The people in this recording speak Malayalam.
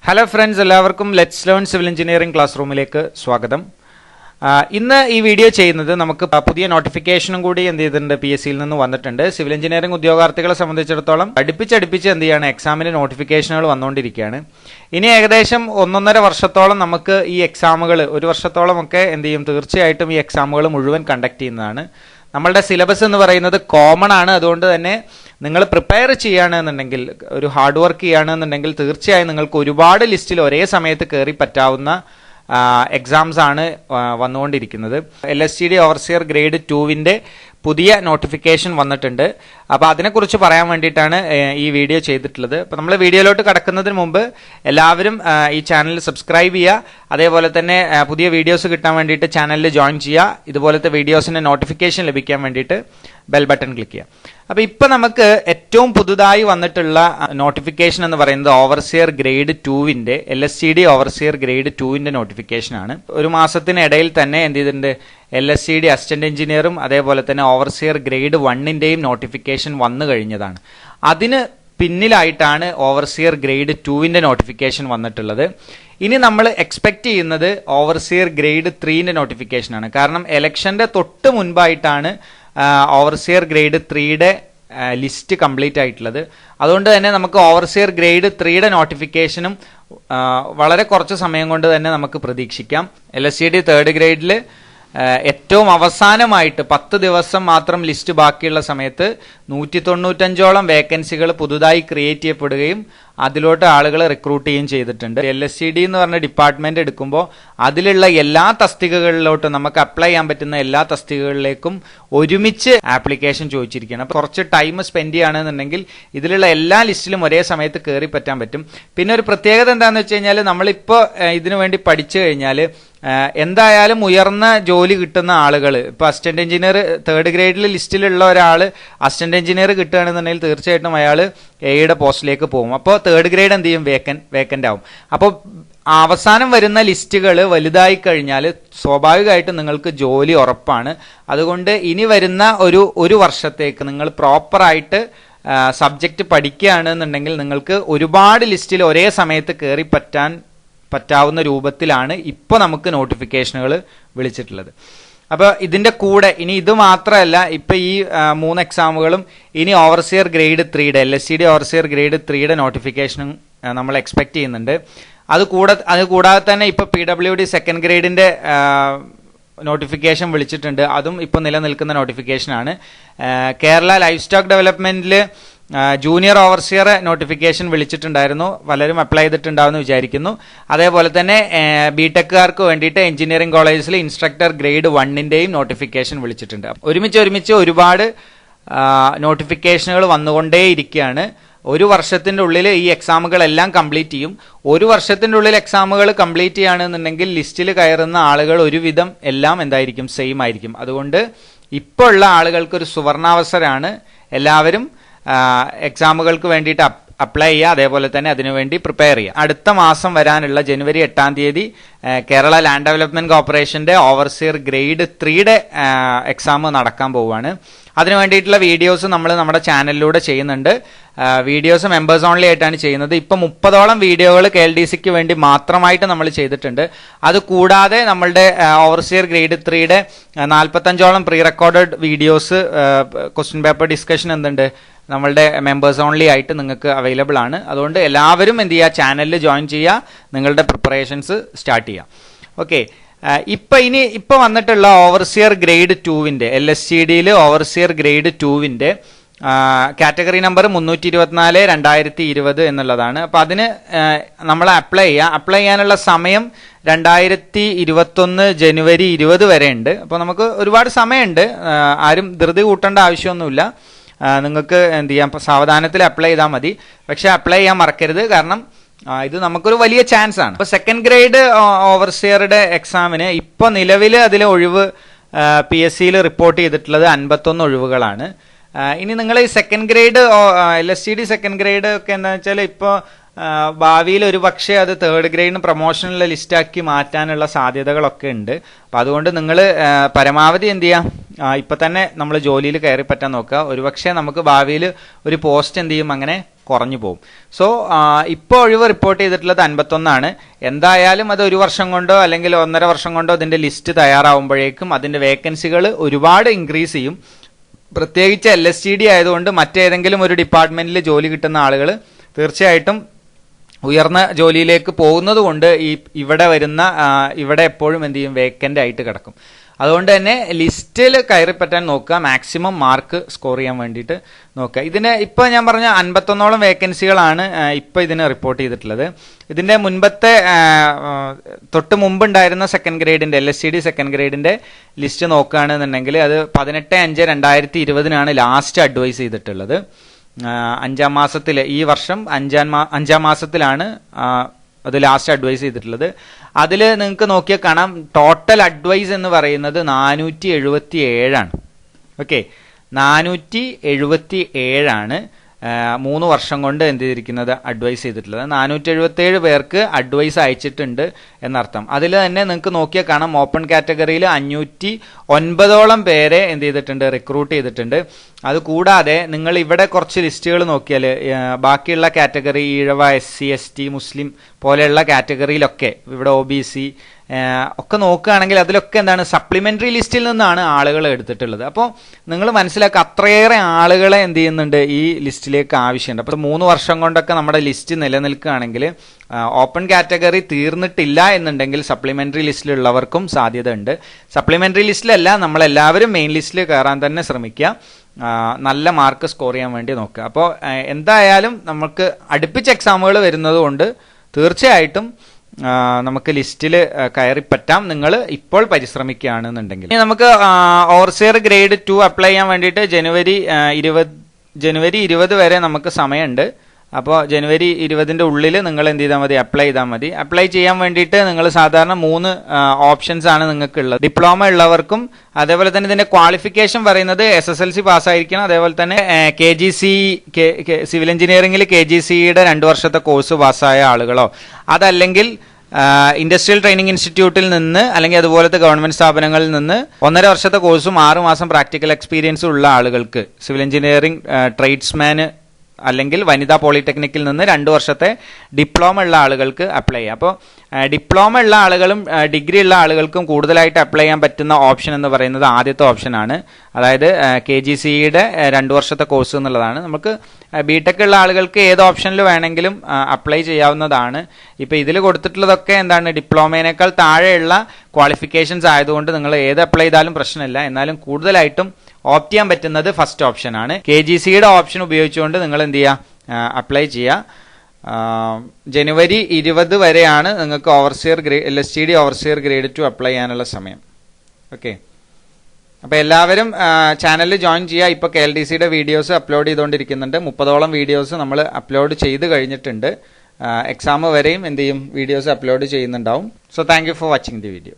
ഹലോ ഫ്രണ്ട്സ്, എല്ലാവർക്കും let's learn civil engineering class റൂമിലേക്ക് സ്വാഗതം. ഇന്ന് ഈ വീഡിയോ ചെയ്യുന്നത് നമുക്ക് പുതിയ നോട്ടിഫിക്കേഷനും കൂടി എന്ത് ചെയ്തിട്ടുണ്ട്, PSCയിൽ നിന്ന് വന്നിട്ടുണ്ട്. സിവിൽ എഞ്ചിനീയറിംഗ് ഉദ്യോഗാർത്ഥികളെ സംബന്ധിച്ചിടത്തോളം അടുപ്പിച്ച് എന്ത് ചെയ്യാണ്, എക്സാമിന് നോട്ടിഫിക്കേഷനുകൾ വന്നുകൊണ്ടിരിക്കുകയാണ്. ഇനി ഏകദേശം 1.5 വർഷത്തോളം നമുക്ക് ഈ എക്സാമുകൾ, ഒരു വർഷത്തോളം ഒക്കെ എന്ത് ചെയ്യും, തീർച്ചയായിട്ടും ഈ എക്സാമുകൾ മുഴുവൻ കണ്ടക്ട് ചെയ്യുന്നതാണ്. നമ്മളുടെ സിലബസ് എന്ന് പറയുന്നത് കോമൺ ആണ്. അതുകൊണ്ട് തന്നെ നിങ്ങൾ പ്രിപ്പയർ ചെയ്യുകയാണെന്നുണ്ടെങ്കിൽ, ഒരു ഹാർഡ് വർക്ക് ചെയ്യുകയാണെന്നുണ്ടെങ്കിൽ തീർച്ചയായും നിങ്ങൾക്ക് ഒരുപാട് ലിസ്റ്റിൽ ഒരേ സമയത്ത് കയറി പറ്റാവുന്ന എക്സാംസ് ആണ് വന്നുകൊണ്ടിരിക്കുന്നത്. LSTD ഓവർസിയർ ഗ്രേഡ് 2 പുതിയ നോട്ടിഫിക്കേഷൻ വന്നിട്ടുണ്ട്. അപ്പോൾ അതിനെക്കുറിച്ച് പറയാൻ വേണ്ടിയിട്ടാണ് ഈ വീഡിയോ ചെയ്തിട്ടുള്ളത്. അപ്പോൾ നമ്മൾ വീഡിയോയിലോട്ട് കടക്കുന്നതിന് മുമ്പ് എല്ലാവരും ഈ ചാനൽ സബ്സ്ക്രൈബ് ചെയ്യുക. അതേപോലെ തന്നെ പുതിയ വീഡിയോസ് കിട്ടാൻ വേണ്ടിയിട്ട് ചാനലിൽ ജോയിൻ ചെയ്യുക. ഇതുപോലത്തെ വീഡിയോസിൻ്റെ നോട്ടിഫിക്കേഷൻ ലഭിക്കാൻ വേണ്ടിയിട്ട് ബെൽ ബട്ടൺ ക്ലിക്ക് ചെയ്യുക. അപ്പോൾ ഇപ്പം നമുക്ക് ഏറ്റവും പുതുതായി വന്നിട്ടുള്ള നോട്ടിഫിക്കേഷൻ എന്ന് പറയുന്നത് overseer grade 2 LSTD overseer grade 2 നോട്ടിഫിക്കേഷനാണ്. ഒരു മാസത്തിനിടയിൽ തന്നെ എന്ത് ചെയ്തിട്ടുണ്ട്, LSTD അസിസ്റ്റന്റ് എഞ്ചിനീയറും അതേപോലെ തന്നെ ഓവർസിയർ ഗ്രേഡ് 1 നോട്ടിഫിക്കേഷൻ വന്നു കഴിഞ്ഞതാണ്. അതിന് പിന്നിലായിട്ടാണ് ഓവർസിയർ ഗ്രേഡ് 2 നോട്ടിഫിക്കേഷൻ വന്നിട്ടുള്ളത്. ഇനി നമ്മൾ എക്സ്പെക്ട് ചെയ്യുന്നത് ഓവർസിയർ ഗ്രേഡ് 3 നോട്ടിഫിക്കേഷനാണ്. കാരണം ഇലക്ഷന്റെ തൊട്ട് മുൻപായിട്ടാണ് ഓവർസിയർ ഗ്രേഡ് 3 ലിസ്റ്റ് കംപ്ലീറ്റ് ആയിട്ടുള്ളത്. അതുകൊണ്ട് തന്നെ നമുക്ക് ഓവർസിയർ ഗ്രേഡ് 3 നോട്ടിഫിക്കേഷനും വളരെ കുറച്ച് സമയം കൊണ്ട് തന്നെ നമുക്ക് പ്രതീക്ഷിക്കാം. LSTD 3rd ഗ്രേഡിൽ ഏറ്റവും അവസാനമായിട്ട് 10 ദിവസം മാത്രം ലിസ്റ്റ് ബാക്കിയുള്ള സമയത്ത് 195ഓളം വേക്കൻസികൾ പുതുതായി ക്രിയേറ്റ് ചെയ്യപ്പെടുകയും അതിലോട്ട് ആളുകൾ റിക്രൂട്ട് ചെയ്യുകയും ചെയ്തിട്ടുണ്ട്. LSTD എന്ന് പറഞ്ഞ ഡിപ്പാർട്ട്മെന്റ് എടുക്കുമ്പോൾ അതിലുള്ള എല്ലാ തസ്തികകളിലോട്ടും നമുക്ക് അപ്ലൈ ചെയ്യാൻ പറ്റുന്ന എല്ലാ തസ്തികകളിലേക്കും ഒരുമിച്ച് ആപ്ലിക്കേഷൻ ചോദിച്ചിരിക്കുകയാണ്. അപ്പോൾ കുറച്ച് ടൈം സ്പെൻഡ് ചെയ്യുകയാണെന്നുണ്ടെങ്കിൽ ഇതിലുള്ള എല്ലാ ലിസ്റ്റിലും ഒരേ സമയത്ത് കയറി പറ്റാൻ പറ്റും. പിന്നെ ഒരു പ്രത്യേകത എന്താണെന്ന് വെച്ച് കഴിഞ്ഞാൽ, നമ്മളിപ്പോൾ ഇതിനു വേണ്ടി പഠിച്ചു കഴിഞ്ഞാൽ എന്തായാലും ഉയർന്ന ജോലി കിട്ടുന്ന ആളുകൾ, ഇപ്പോൾ അസിസ്റ്റന്റ് എഞ്ചിനീയർ 3rd ഗ്രേഡിൽ ലിസ്റ്റിലുള്ള ഒരാൾ അസിസ്റ്റന്റ് എഞ്ചിനീയർ കിട്ടുകയാണെന്നുണ്ടെങ്കിൽ തീർച്ചയായിട്ടും അയാൾ എയുടെ പോസ്റ്റിലേക്ക് പോകും. അപ്പോൾ 3rd ഗ്രേഡ് എന്ത് ചെയ്യും, വേക്കൻ്റ് ആവും. അപ്പോൾ അവസാനം വരുന്ന ലിസ്റ്റുകൾ വലുതായി കഴിഞ്ഞാൽ സ്വാഭാവികമായിട്ടും നിങ്ങൾക്ക് ജോലി ഉറപ്പാണ്. അതുകൊണ്ട് ഇനി വരുന്ന ഒരു വർഷത്തേക്ക് നിങ്ങൾ പ്രോപ്പറായിട്ട് സബ്ജക്റ്റ് പഠിക്കുകയാണെന്നുണ്ടെങ്കിൽ നിങ്ങൾക്ക് ഒരുപാട് ലിസ്റ്റിൽ ഒരേ സമയത്ത് കയറി പറ്റാവുന്ന രൂപത്തിലാണ് ഇപ്പോൾ നമുക്ക് നോട്ടിഫിക്കേഷനുകൾ വിളിച്ചിട്ടുള്ളത്. അപ്പോൾ ഇതിൻ്റെ കൂടെ ഇനി ഇത് മാത്രമല്ല, ഇപ്പം ഈ 3 എക്സാമുകളും ഇനി overseer grade 3 LSTD overseer grade 3 നോട്ടിഫിക്കേഷനും നമ്മൾ എക്സ്പെക്ട് ചെയ്യുന്നുണ്ട്. അത് കൂടാതെ തന്നെ ഇപ്പോൾ PWD 2nd ഗ്രേഡിൻ്റെ നോട്ടിഫിക്കേഷൻ വിളിച്ചിട്ടുണ്ട്. അതും ഇപ്പോൾ നിലനിൽക്കുന്ന നോട്ടിഫിക്കേഷനാണ്. കേരള ലൈഫ് സ്റ്റോക്ക് ഡെവലപ്മെന്റിൽ ജൂനിയർ ഓവർസിയർ നോട്ടിഫിക്കേഷൻ വിളിച്ചിട്ടുണ്ടായിരുന്നു. പലരും അപ്ലൈ ചെയ്തിട്ടുണ്ടാവുമെന്ന് വിചാരിക്കുന്നു. അതേപോലെ തന്നെ ബിടെക്കുകാർക്ക് വേണ്ടിയിട്ട് എഞ്ചിനീയറിംഗ് കോളേജിൽ ഇൻസ്ട്രക്ടർ ഗ്രേഡ് 1 നോട്ടിഫിക്കേഷൻ വിളിച്ചിട്ടുണ്ട്. ഒരുമിച്ച് ഒരുപാട് നോട്ടിഫിക്കേഷനുകൾ വന്നുകൊണ്ടേയിരിക്കുകയാണ്. ഒരു വർഷത്തിൻ്റെ ഉള്ളിൽ ഈ എക്സാമുകളെല്ലാം കംപ്ലീറ്റ് ചെയ്യും. ഒരു വർഷത്തിൻ്റെ ഉള്ളിൽ എക്സാമുകൾ കംപ്ലീറ്റ് ചെയ്യുകയാണെന്നുണ്ടെങ്കിൽ ലിസ്റ്റിൽ കയറുന്ന ആളുകൾ ഒരുവിധം എല്ലാം എന്തായിരിക്കും, സെയിം ആയിരിക്കും. അതുകൊണ്ട് ഇപ്പോൾ ഉള്ള ആളുകൾക്കൊരു സുവർണാവസരമാണ്. എല്ലാവരും എക്സാമുകൾക്ക് വേണ്ടിയിട്ട് അപ്ലൈ ചെയ്യുക, അതേപോലെ തന്നെ അതിനുവേണ്ടി പ്രിപ്പയർ ചെയ്യുക. അടുത്ത മാസം വരാനുള്ള ജനുവരി 8 കേരള ലാൻഡ് ഡെവലപ്മെന്റ് കോർപ്പറേഷന്റെ ഓവർസിയർ ഗ്രേഡ് 3 എക്സാം നടക്കാൻ പോവുകയാണ്. അതിനു വേണ്ടിയിട്ടുള്ള വീഡിയോസ് നമ്മൾ നമ്മുടെ ചാനലിലൂടെ ചെയ്യുന്നുണ്ട്. വീഡിയോസ് മെമ്പേഴ്സ് ഓൺലി ആയിട്ടാണ് ചെയ്യുന്നത്. ഇപ്പം 30ഓളം വീഡിയോകൾ KLDCക്ക് വേണ്ടി മാത്രമായിട്ട് നമ്മൾ ചെയ്തിട്ടുണ്ട്. അത് കൂടാതെ നമ്മളുടെ ഓവർസിയർ ഗ്രേഡ് 3 45ഓളം pre recorded videos, question paper discussion എന്തുണ്ട്, നമ്മളുടെ മെമ്പേഴ്സ് ഓൺലി ആയിട്ട് നിങ്ങൾക്ക് അവൈലബിൾ ആണ്. അതുകൊണ്ട് എല്ലാവരും എന്ത് ചെയ്യുക, ചാനലിൽ ജോയിൻ ചെയ്യുക, നിങ്ങളുടെ പ്രിപ്പറേഷൻസ് സ്റ്റാർട്ട് ചെയ്യുക. ഓക്കെ, ഇപ്പൊ വന്നിട്ടുള്ള ഓവർസിയർ ഗ്രേഡ് 2 LSTDയിൽ ഓവർസിയർ ഗ്രേഡ് 2 കാറ്റഗറി നമ്പർ 324/2020 എന്നുള്ളതാണ്. അപ്പോൾ അതിന് നമ്മൾ അപ്ലൈ ചെയ്യാനുള്ള സമയം 2021 ജനുവരി 20 വരെ ഉണ്ട്. അപ്പോൾ നമുക്ക് ഒരുപാട് സമയമുണ്ട്. ആരും ധൃതി കൂട്ടേണ്ട ആവശ്യമൊന്നുമില്ല. നിങ്ങൾക്ക് എന്ത് ചെയ്യാം, സാവധാനത്തിൽ അപ്ലൈ ചെയ്താൽ മതി. പക്ഷെ അപ്ലൈ ചെയ്യാൻ മറക്കരുത്. കാരണം ഇത് നമുക്കൊരു വലിയ ചാൻസ് ആണ്. ഇപ്പോൾ 2nd ഗ്രേഡ് ഓവർസിയറുടെ എക്സാമിന് ഇപ്പോൾ നിലവിൽ അതിലെ ഒഴിവ് PSCയിൽ റിപ്പോർട്ട് ചെയ്തിട്ടുള്ളത് 51 ഒഴിവുകളാണ്. ഇനി നിങ്ങൾ ഈ 2nd grade LSTD 2nd grade ഒക്കെ എന്താണെന്ന് വെച്ചാൽ ഇപ്പോൾ ഭാവിയിൽ ഒരു പക്ഷേ അത് 3rd ഗ്രേഡിന് പ്രൊമോഷനുള്ള ലിസ്റ്റാക്കി മാറ്റാനുള്ള സാധ്യതകളൊക്കെ ഉണ്ട്. അപ്പം അതുകൊണ്ട് നിങ്ങൾ പരമാവധി എന്ത് ചെയ്യുക, ഇപ്പം തന്നെ നമ്മൾ ജോലിയിൽ കയറി പറ്റാൻ നോക്കുക. ഒരുപക്ഷെ നമുക്ക് ഭാവിയിൽ ഒരു പോസ്റ്റ് എന്ത് ചെയ്യും, അങ്ങനെ കുറഞ്ഞു പോകും. സോ ഇപ്പോൾ ഒഴിവ് റിപ്പോർട്ട് ചെയ്തിട്ടുള്ളത് 51. എന്തായാലും അത് 1 വർഷം കൊണ്ടോ അല്ലെങ്കിൽ 1.5 വർഷം കൊണ്ടോ അതിൻ്റെ ലിസ്റ്റ് തയ്യാറാവുമ്പോഴേക്കും അതിൻ്റെ വേക്കൻസികൾ ഒരുപാട് ഇൻക്രീസ് ചെയ്യും. പ്രത്യേകിച്ച് LSTD ആയതുകൊണ്ട് മറ്റേതെങ്കിലും ഒരു ഡിപ്പാർട്ട്മെന്റിൽ ജോലി കിട്ടുന്ന ആളുകൾ തീർച്ചയായിട്ടും ഉയർന്ന ജോലിയിലേക്ക് പോകുന്നത് കൊണ്ട് ഇവിടെ എപ്പോഴും എന്ത് ചെയ്യും, വേക്കൻ്റ് ആയിട്ട് കിടക്കും. അതുകൊണ്ട് തന്നെ ലിസ്റ്റിൽ കയറിപ്പറ്റാൻ നോക്കുക, മാക്സിമം മാർക്ക് സ്കോർ ചെയ്യാൻ വേണ്ടിയിട്ട് നോക്കുക. ഇതിന് ഇപ്പോൾ ഞാൻ പറഞ്ഞ 51ഓളം വേക്കൻസികളാണ് ഇപ്പോൾ ഇതിന് റിപ്പോർട്ട് ചെയ്തിട്ടുള്ളത്. ഇതിൻ്റെ മുൻപത്തെ തൊട്ട് മുമ്പുണ്ടായിരുന്ന സെക്കൻഡ് ഗ്രേഡിൻ്റെ LSTD സെക്കൻഡ് ഗ്രേഡിൻ്റെ ലിസ്റ്റ് നോക്കുകയാണെന്നുണ്ടെങ്കിൽ അത് 18/5/2020 ലാസ്റ്റ് അഡ്വൈസ് ചെയ്തിട്ടുള്ളത്. 5-ാം മാസത്തിൽ, ഈ വർഷം 5-ാം മാസത്തിലാണ് അത് ലാസ്റ്റ് അഡ്വൈസ് ചെയ്തിട്ടുള്ളത്. അതിൽ നിങ്ങൾക്ക് നോക്കിയാൽ കാണാം ടോട്ടൽ അഡ്വൈസ് എന്ന് പറയുന്നത് 477. ഓക്കെ, 477 3 വർഷം കൊണ്ട് എന്ത് ചെയ്തിരിക്കുന്നത്, അഡ്വൈസ് ചെയ്തിട്ടുള്ളത്. 477 പേർക്ക് അഡ്വൈസ് അയച്ചിട്ടുണ്ട് എന്നർത്ഥം. അതിൽ തന്നെ നിങ്ങൾക്ക് നോക്കിയാൽ കാണാം ഓപ്പൺ കാറ്റഗറിയിൽ 509ഓളം പേരെ എന്ത് ചെയ്തിട്ടുണ്ട്, റിക്രൂട്ട് ചെയ്തിട്ടുണ്ട്. അതുകൂടാതെ നിങ്ങൾ ഇവിടെ കുറച്ച് ലിസ്റ്റുകൾ നോക്കിയാൽ ബാക്കിയുള്ള കാറ്റഗറി ഈഴവ, SC ST മുസ്ലിം പോലെയുള്ള കാറ്റഗറിയിലൊക്കെ ഇവിടെ OBC ഒക്കെ നോക്കുകയാണെങ്കിൽ അതിലൊക്കെ എന്താണ്, സപ്ലിമെന്ററി ലിസ്റ്റിൽ നിന്നാണ് ആളുകൾ എടുത്തിട്ടുള്ളത്. അപ്പോൾ നിങ്ങൾ മനസ്സിലാക്കുക അത്രയേറെ ആളുകളെ എന്ത് ചെയ്യുന്നുണ്ട് ഈ ലിസ്റ്റിലേക്ക് ആവശ്യമുണ്ട്. അപ്പോൾ 3 വർഷം കൊണ്ടൊക്കെ നമ്മുടെ ലിസ്റ്റ് നിലനിൽക്കുകയാണെങ്കിൽ ഓപ്പൺ കാറ്റഗറി തീർന്നിട്ടില്ല എന്നുണ്ടെങ്കിൽ സപ്ലിമെന്ററി ലിസ്റ്റിലുള്ളവർക്കും സാധ്യത ഉണ്ട്. സപ്ലിമെന്ററി ലിസ്റ്റിലല്ല, നമ്മളെല്ലാവരും മെയിൻ ലിസ്റ്റിൽ കയറാൻ തന്നെ ശ്രമിക്കുക, നല്ല മാർക്ക് സ്കോർ ചെയ്യാൻ വേണ്ടി നോക്കുക. അപ്പോൾ എന്തായാലും നമുക്ക് അടുപ്പിച്ച് എക്സാമുകൾ വരുന്നത് കൊണ്ട് തീർച്ചയായിട്ടും നമുക്ക് ലിസ്റ്റിൽ കയറിപ്പറ്റാം, നിങ്ങൾ ഇപ്പോൾ പരിശ്രമിക്കുകയാണെന്നുണ്ടെങ്കിൽ. നമുക്ക് ഓവർസിയർ ഗ്രേഡ് 2 അപ്ലൈ ചെയ്യാൻ വേണ്ടിയിട്ട് ജനുവരി 20 വരെ നമുക്ക് സമയമുണ്ട്. അപ്പോൾ ജനുവരി 20ന്റെ ഉള്ളിൽ നിങ്ങൾ എന്ത് ചെയ്താൽ മതി, അപ്ലൈ ചെയ്താൽ മതി. അപ്ലൈ ചെയ്യാൻ വേണ്ടിയിട്ട് നിങ്ങൾ സാധാരണ 3 ഓപ്ഷൻസ് ആണ് നിങ്ങൾക്ക് ഉള്ളത്. ഡിപ്ലോമ ഉള്ളവർക്കും, അതേപോലെ തന്നെ ഇതിന്റെ ക്വാളിഫിക്കേഷൻ പറയുന്നത് SSLC പാസ്സായിരിക്കണം. അതേപോലെ തന്നെ KGC സിവിൽ എഞ്ചിനീയറിംഗിൽ KGCയുടെ 2 വർഷത്തെ കോഴ്സ് പാസ്സായ ആളുകളോ, അതല്ലെങ്കിൽ ഇൻഡസ്ട്രിയൽ ട്രെയിനിങ് ഇൻസ്റ്റിറ്റ്യൂട്ടിൽ നിന്ന് അല്ലെങ്കിൽ അതുപോലത്തെ ഗവൺമെന്റ് സ്ഥാപനങ്ങളിൽ നിന്ന് 1.5 വർഷത്തെ കോഴ്സും 6 മാസം പ്രാക്ടിക്കൽ എക്സ്പീരിയൻസും ഉള്ള ആളുകൾക്ക്, സിവിൽ എഞ്ചിനീയറിംഗ് ട്രേഡ്സ്മാന് അല്ലെങ്കിൽ വനിതാ പോളിടെക്നിക്കിൽ നിന്ന് 2 വർഷത്തെ ഡിപ്ലോമ ഉള്ള ആളുകൾക്ക് അപ്ലൈ ചെയ്യാം. അപ്പോൾ ഡിപ്ലോമ ഉള്ള ആളുകളും ഡിഗ്രി ഉള്ള ആളുകൾക്കും കൂടുതലായിട്ട് അപ്ലൈ ചെയ്യാൻ പറ്റുന്ന ഓപ്ഷൻ എന്ന് പറയുന്നത് ആദ്യത്തെ ഓപ്ഷനാണ്. അതായത് KGCയുടെ 2 വർഷത്തെ കോഴ്സ് എന്നുള്ളതാണ്. നമുക്ക് BTech ഉള്ള ആളുകൾക്ക് ഏത് ഓപ്ഷനിൽ വേണമെങ്കിലും അപ്ലൈ ചെയ്യാവുന്നതാണ്. ഇപ്പോൾ ഇതിൽ കൊടുത്തിട്ടുള്ളതൊക്കെ എന്താണ്, ഡിപ്ലോമേനേക്കാൾ താഴെയുള്ള ക്വാളിഫിക്കേഷൻസ് ആയതുകൊണ്ട് നിങ്ങൾ ഏത് അപ്ലൈ ചെയ്താലും പ്രശ്നമില്ല. എന്നാലും കൂടുതലായിട്ടും ഓപ്റ്റ് ചെയ്യാൻ പറ്റുന്നത് ഫസ്റ്റ് ഓപ്ഷനാണ്. KGCയുടെ ഓപ്ഷൻ ഉപയോഗിച്ചുകൊണ്ട് നിങ്ങൾ എന്ത് ചെയ്യുക, അപ്ലൈ ചെയ്യുക. ജനുവരി 20 വരെയാണ് നിങ്ങൾക്ക് LSTD ഓവർസിയർ ഗ്രേഡ് 2 അപ്ലൈ ചെയ്യാനുള്ള സമയം. ഓക്കെ, അപ്പോൾ എല്ലാവരും ചാനലിൽ ജോയിൻ ചെയ്യുക. ഇപ്പോൾ KLDCയുടെ വീഡിയോസ് അപ്ലോഡ് ചെയ്തുകൊണ്ടിരിക്കുന്നുണ്ട്. 30ഓളം വീഡിയോസ് നമ്മൾ അപ്ലോഡ് ചെയ്ത് കഴിഞ്ഞിട്ടുണ്ട്. എക്സാം വരെയും എന്ത് ചെയ്യും, വീഡിയോസ് അപ്ലോഡ് ചെയ്യുന്നുണ്ടാവും. So thank you for watching the video.